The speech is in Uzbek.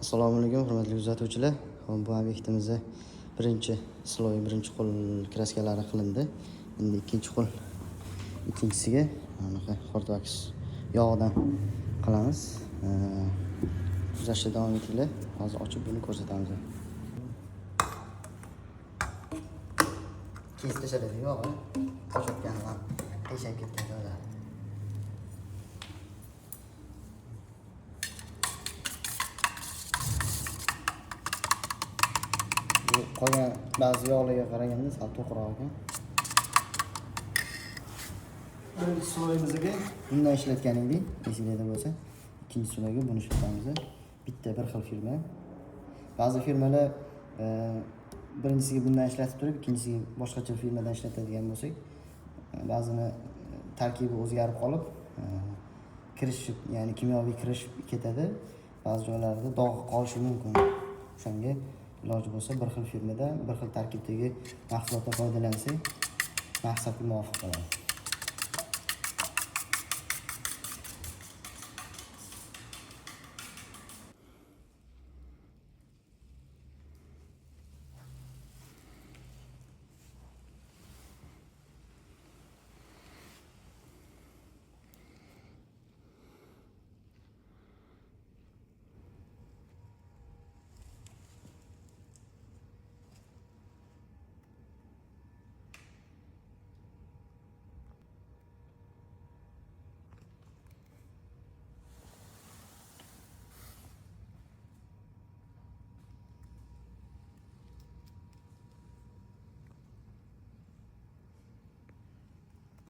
Assalomu alaykum hurmatli kuzatuvchilar. Bu obyektimizda birinchi sloy, birinchi qo'l kraskalari qilindi. Endi ikkinchi qo'l ikkinchisiga anaqa Hortox yog'dan qilamiz. Kuzatishda davom etinglar. Hozir ochib buni ko'rsatamiz. Kesib tashladi yog'i. Toshotganlar qiyshayib ketgan joylar. Qolgan ba'zi yog'larga qaraganda sal to'qroq ekan. Birinchi sloyimizga bundan ishlatgan edik, esingizda bo'lsa. Ikkinchi sloyga buni ishlatamiz. Bitta bir xil firma. Ba'zi firmalar birinchisiga bundan ishlatib turib, ikkinchisiga boshqacha firmadan ishlatadigan bo'lsak, ba'zini tarkibi o'zgarib qolib, kirishib, ya'ni kimyoviy kirish ketadi. Ba'zi joylarda dog' qolishi mumkin. O'shanga iloji bo'lsa bir xil firmadan, bir xil tarkibdagi mahsulotdan foydalansak, maqsadga muvofiq bo'ladi.